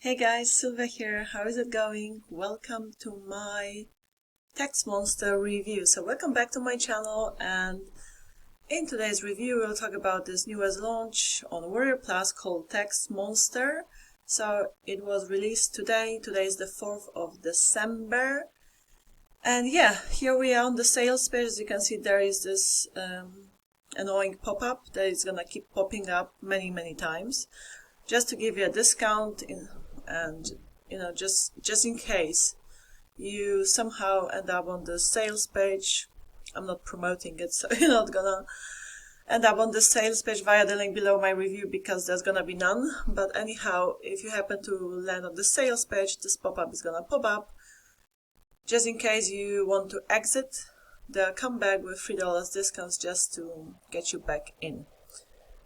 Hey guys, Sylvia here. How is it going? Welcome to my TextMonster review. So welcome back to my channel, and in today's review we'll talk about this newest launch on Warrior Plus called TextMonster. So it was released today. Today is the 4th of December. And yeah, here we are on the sales page. As you can see, there is this annoying pop-up that is gonna keep popping up many times, just to give you a discount and just in case you somehow end up on the sales page. I'm not promoting it, so you're not gonna end up on the sales page via the link below my review, because there's gonna be none. But anyhow, if you happen to land on the sales page, this pop-up is gonna pop up just in case you want to exit. They'll come back with $3 discounts just to get you back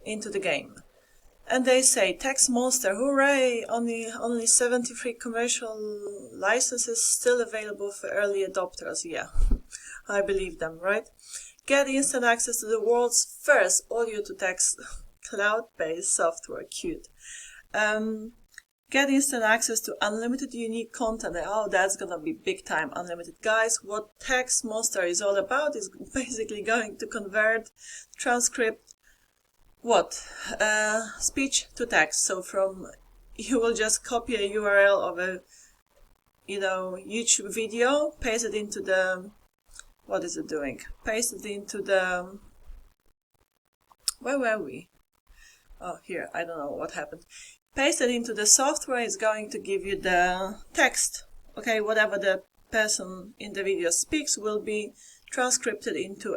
into the game. And they say, TextMonster, hooray! Only 73 commercial licenses still available for early adopters. Yeah, I believe them, right? Get instant access to the world's first audio-to-text cloud-based software. Cute. Get instant access to unlimited unique content. Oh, that's gonna be big time, unlimited. Guys, what TextMonster is all about is basically going to convert, transcript, speech to text. So you will just copy a URL of a YouTube video, paste it into the, what is it doing? Paste it into the, where were we? Oh, here, I don't know what happened. Paste it into the software. Is going to give you the text. Okay, whatever the person in the video speaks will be transcribed into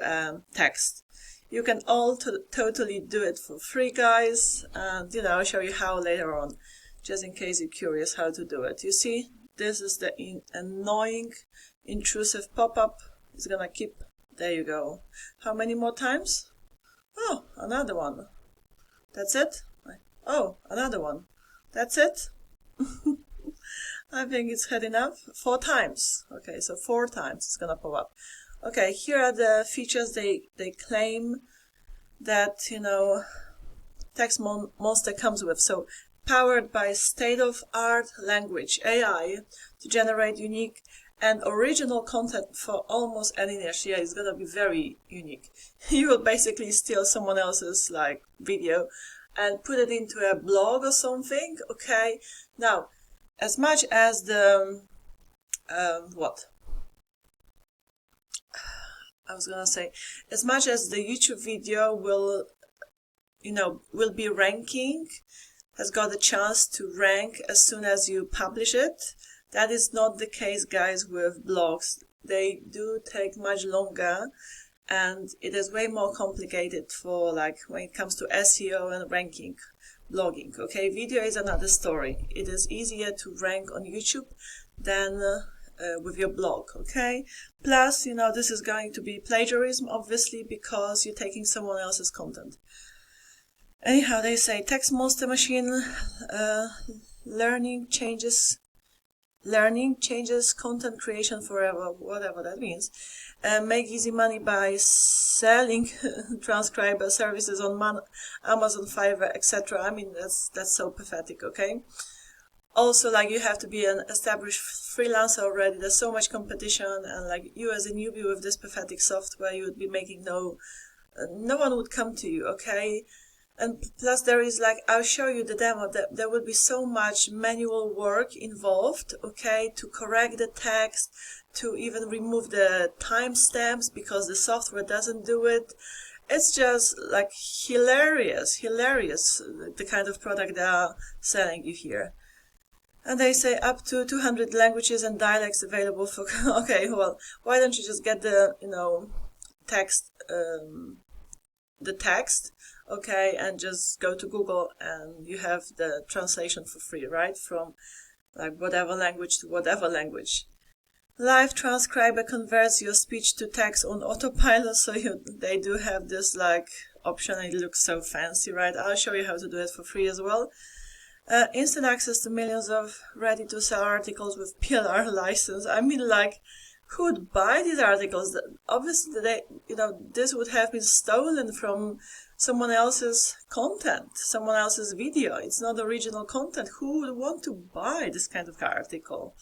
text. You can all totally do it for free, guys, and I'll show you how later on, just in case you're curious how to do it. You see, this is the annoying, intrusive pop-up. It's gonna keep, there you go. How many more times? Oh, another one. That's it? Oh, another one. That's it? I think it's had enough. 4 times. Okay, so 4 times it's gonna pop up. Okay, here are the features they claim that TextMonster comes with. So, powered by state-of-art language AI to generate unique and original content for almost any niche. Yeah, it's gonna be very unique. You will basically steal someone else's video and put it into a blog or something. Okay, now as much as the as much as the YouTube video will be ranking, has got a chance to rank as soon as you publish it, that is not the case, guys, with blogs. They do take much longer, and it is way more complicated for when it comes to SEO and ranking blogging. Okay, video is another story. It is easier to rank on YouTube than with your blog. Okay, plus this is going to be plagiarism, obviously, because you're taking someone else's content. Anyhow, they say TextMonster machine learning changes content creation forever, whatever that means. Make easy money by selling transcriber services on Amazon, Fiverr, etc. I mean, that's so pathetic. Okay, also you have to be an established freelancer already. There's so much competition, and you as a newbie with this pathetic software, you would be making no one would come to you. Okay, and plus there is I'll show you the demo, that there will be so much manual work involved, okay, to correct the text, to even remove the timestamps because the software doesn't do it. It's just hilarious, the kind of product they are selling you here. And they say up to 200 languages and dialects available for, okay, well, why don't you just get the, text, okay, and just go to Google and you have the translation for free, right? From whatever language to whatever language. Live transcriber converts your speech to text on autopilot, so they do have this option, and it looks so fancy, right? I'll show you how to do it for free as well. Instant access to millions of ready-to-sell articles with PLR license. I mean, who would buy these articles? Obviously, this would have been stolen from someone else's content, someone else's video. It's not original content. Who would want to buy this kind of article?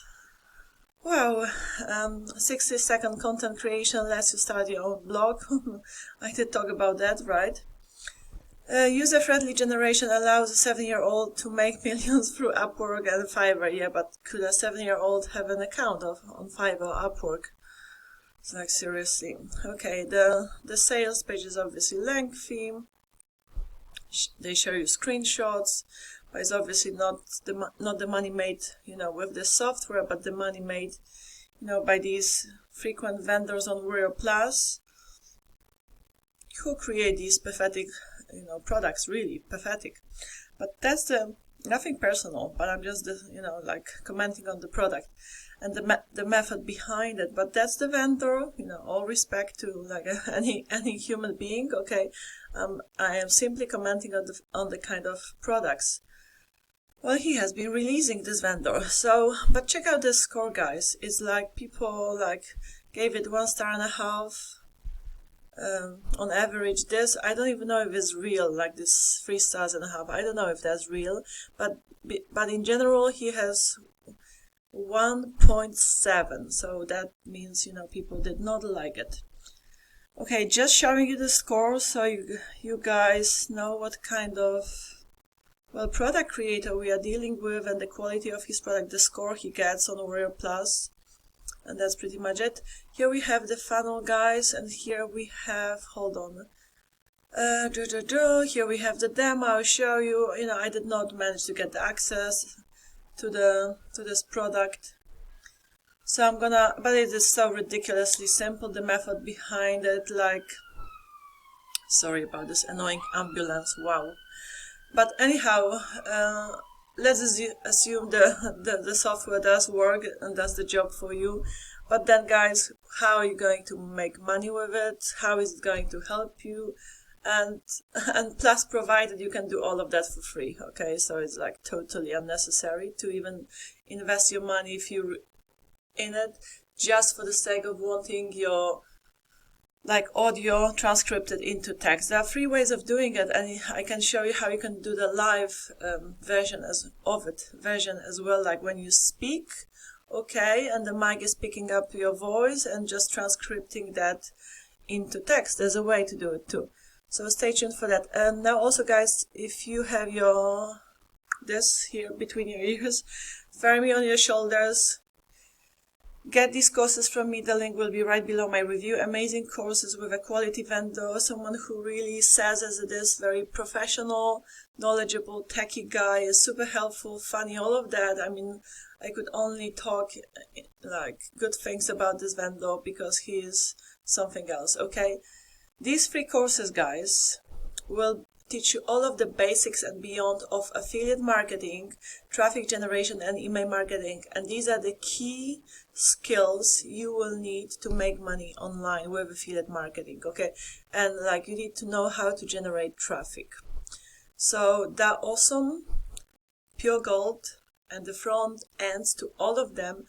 Well, 60-second content creation lets you start your own blog. I did talk about that, right? User-friendly generation allows a 7-year-old to make millions through Upwork and Fiverr. Yeah, but could a 7-year-old have an account on Fiverr or Upwork? It's like, seriously. Okay, the sales page is obviously lengthy. They show you screenshots, but it's obviously not the money made, with the software, but the money made, by these frequent vendors on Warrior Plus, who create these pathetic, products, really pathetic. But that's nothing personal, but I'm just, like commenting on the product and the method behind it. But that's the vendor, all respect to like any human being. Okay, I am simply commenting on the kind of products. Well, he has been releasing this vendor. So, but check out this score, guys. It's like people like gave it 1.5 stars. On average. This, I don't even know if it's real, like this 3.5 stars. I don't know if that's real, but in general he has 1.7, so that means, people did not like it. Okay, just showing you the score so you guys know what kind of, well, product creator we are dealing with and the quality of his product, the score he gets on Warrior Plus. And that's pretty much it. Here we have the funnel, guys, and here we have, hold on, here we have the demo. I'll show you. I did not manage to get the access to this product, so I'm gonna, but it is so ridiculously simple, the method behind it, like, sorry about this annoying ambulance, wow. But anyhow, let's assume the software does work and does the job for you. But then, guys, how are you going to make money with it? How is it going to help you? And plus, provided you can do all of that for free. Okay, so it's like totally unnecessary to even invest your money in it just for the sake of wanting your like audio transcripted into text. There are 3 ways of doing it, and I can show you how you can do the live version as well, like when you speak, okay, and the mic is picking up your voice and just transcripting that into text. There's a way to do it too. So stay tuned for that. And now also, guys, if you have this here between your ears, firmly on your shoulders, get these courses from me. The link will be right below my review. Amazing courses with a quality vendor, someone who really says as it is, very professional, knowledgeable, techie guy, is super helpful, funny, all of that. I mean, I could only talk like good things about this vendor because he is something else, okay? These 3 courses, guys, will teach you all of the basics and beyond of affiliate marketing, traffic generation, and email marketing. And these are the key skills you will need to make money online with affiliate marketing, okay? And like, you need to know how to generate traffic. So they're awesome, pure gold, and the front ends to all of them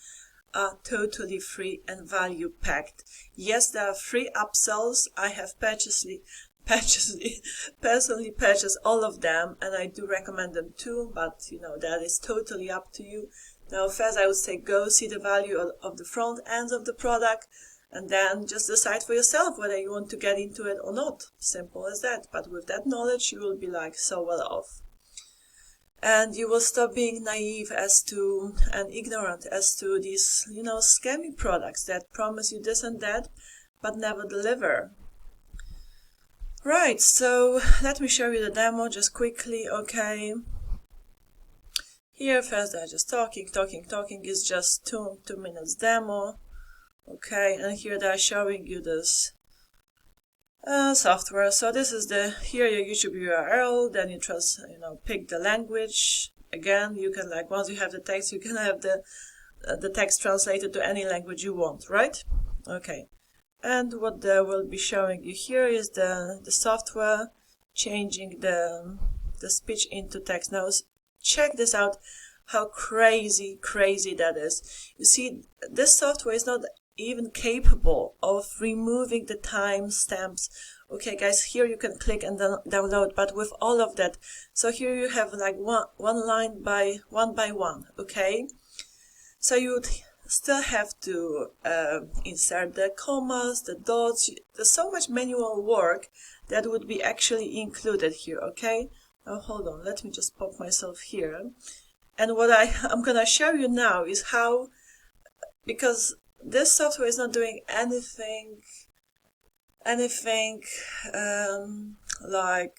are totally free and value packed. Yes, there are free upsells. I have personally purchased all of them, and I do recommend them too, but that is totally up to you. Now, first I would say go see the value of the front ends of the product, and then just decide for yourself whether you want to get into it or not. Simple as that. But with that knowledge, you will be like so well off. And you will stop being naive and ignorant as to these, scammy products that promise you this and that, but never deliver. Right, so let me show you the demo just quickly, okay? Here first they're just talking, is just 2 minutes demo, okay? And here they're showing you this software. So this is here your YouTube URL, then you pick the language. Again, you can, like, once you have the text, you can have the text translated to any language you want, right? Okay. And what they will be showing you here is the software changing the speech into text. Now check this out, how crazy that is. You see, this software is not even capable of removing the timestamps. Okay guys, here you can click and then download, but with all of that, so here you have like one line by one, okay? So you would still have to insert the commas, the dots. There's so much manual work that would be actually included here, okay? Now hold on, let me just pop myself here. And what I'm gonna show you now is how, because this software is not doing anything like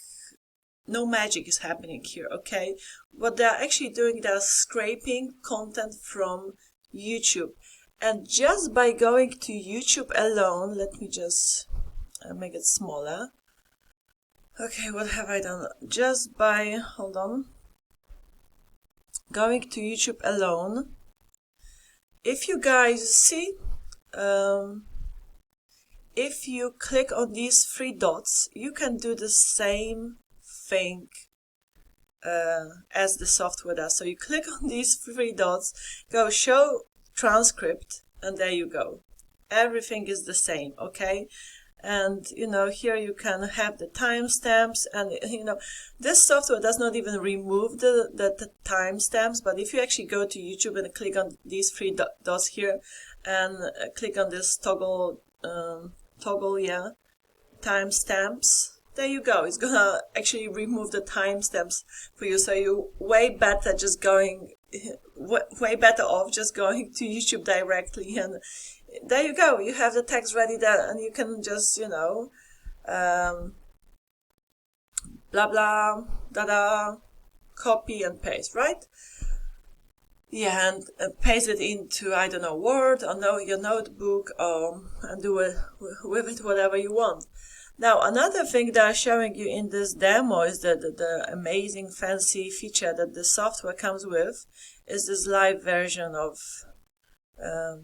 no magic is happening here, okay? What they're actually doing, they're scraping content from YouTube. And just by going to YouTube alone, let me just make it smaller. Okay, what have I done? Just by, hold on, going to YouTube alone, if you guys see, if you click on these three dots, you can do the same thing as the software does. So you click on these three dots, go show transcript, and there you go. Everything is the same, okay? And you know, here you can have the timestamps, and you know, this software does not even remove the timestamps, but if you actually go to YouTube and click on these three dots here and click on this toggle timestamps, there you go. It's gonna actually remove the timestamps for you, so you're way better off just going to YouTube directly, and there you go. You have the text ready there, and you can just, you know, blah blah da copy and paste, right? Yeah, and paste it into, I don't know, Word or your notebook, and do it with it whatever you want. Now, another thing that I'm showing you in this demo is the amazing fancy feature that the software comes with is this live version of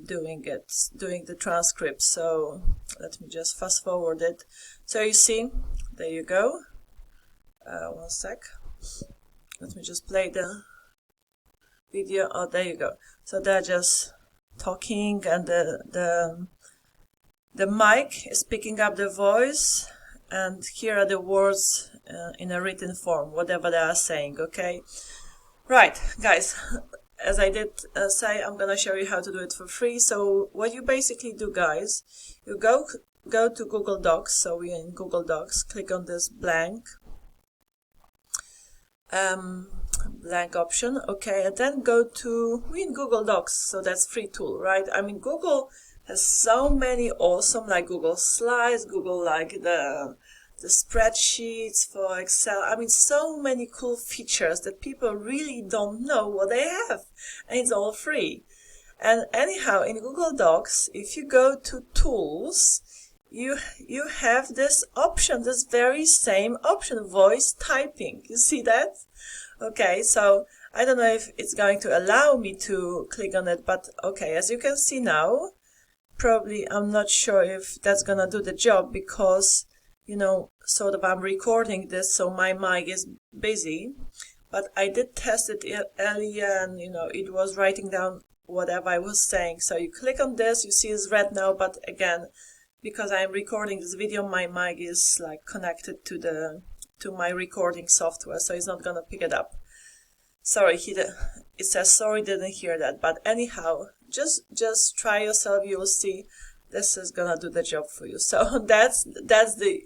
doing the transcript. So let me just fast forward it. So you see, there you go. One sec. Let me just play the video. Oh, there you go. So they're just talking, and the mic is picking up the voice, and here are the words in a written form, whatever they are saying, okay? Right, guys, as I did say, I'm gonna show you how to do it for free. So what you basically do, guys, you go to Google Docs. So we're in Google Docs, click on this blank option, okay, and then we're in Google Docs, so that's free tool, right? I mean, Google has so many awesome, like Google Slides, Google like the spreadsheets for Excel. I mean, so many cool features that people really don't know what they have, and it's all free. And anyhow, in Google Docs, if you go to Tools, you have this option, this very same option, voice typing. You see that? Okay, so I don't know if it's going to allow me to click on it, but okay, as you can see now, probably I'm not sure if that's gonna do the job, because, you know, sort of I'm recording this, so my mic is busy, but I did test it earlier, and, you know, it was writing down whatever I was saying. So you click on this, you see it's red now, but again, because I'm recording this video, my mic is like connected to my recording software, so it's not gonna pick it up. Sorry, it says sorry, didn't hear that. But anyhow, just try yourself, you'll see this is gonna do the job for you. So that's the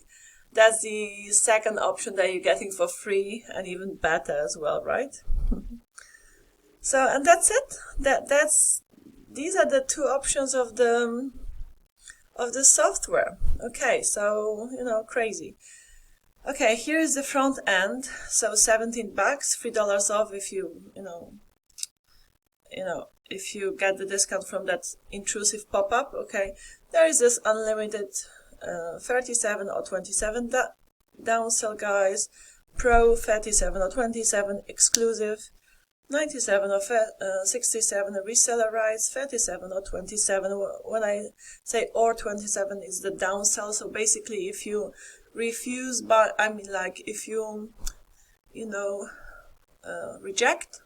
second option that you're getting for free, and even better as well, right? So, and that's it. These are the two options of the software. Okay, so, you know, crazy. Okay, here is the front end. So $17, $3 off if if you get the discount from that intrusive pop-up. Okay, there is this unlimited 37 or 27 downsell, guys. Pro 37 or 27 exclusive, 97 or 67 reseller rights, 37 or 27. When I say or 27 is the downsell. So basically, if you refuse, but I mean, like, if you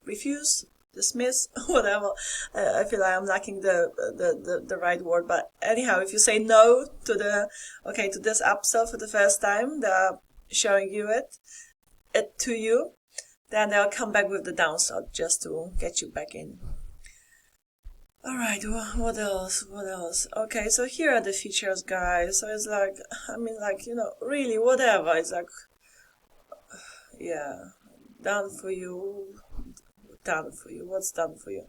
refuse dismiss, whatever. I feel like I'm lacking the right word, but anyhow, if you say no to to this upsell for the first time, they're showing you it to you, then they'll come back with the downsell just to get you back in. Alright, what else? Okay, so here are the features, guys. So it's like, I mean, like, you know, really, whatever. It's like, yeah, done for you. What's done for you?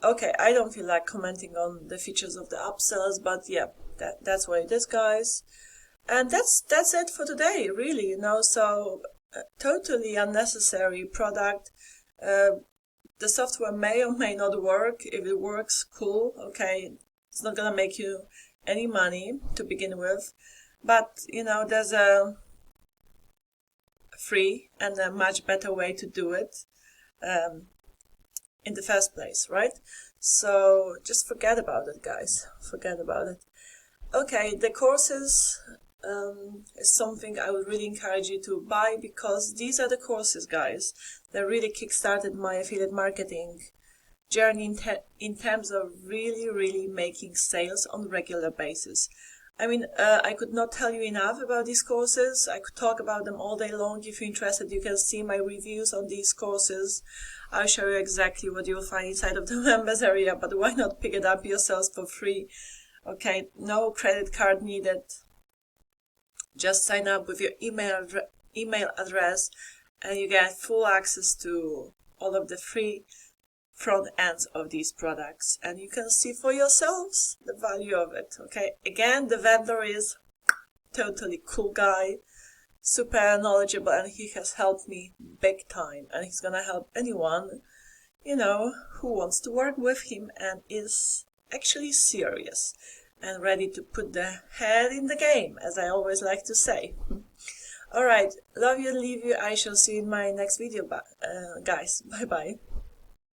Okay, I don't feel like commenting on the features of the upsells, but yeah, that's what it is, guys. And that's it for today, really, you know. So totally unnecessary product. The software may or may not work. If it works, cool, okay. It's not gonna make you any money to begin with, but you know, there's a free and a much better way to do it in the first place, right? So just forget about it, guys. Forget about it. Okay, the courses is something I would really encourage you to buy, because these are the courses, guys, that really kickstarted my affiliate marketing journey in terms of really making sales on a regular basis. I mean, I could not tell you enough about these courses. I could talk about them all day long. If you're interested, you can see my reviews on these courses. I'll show you exactly what you'll find inside of the members area, but why not pick it up yourselves for free? Okay, no credit card needed. Just sign up with your email address and you get full access to all of the free front ends of these products, and you can see for yourselves the value of it. Okay, again, the vendor is totally cool guy, super knowledgeable, and he has helped me big time, and he's gonna help anyone, you know, who wants to work with him and is actually serious and ready to put their head in the game, as I always like to say. Alright, love you and leave you. I shall see you in my next video, guys. Bye bye.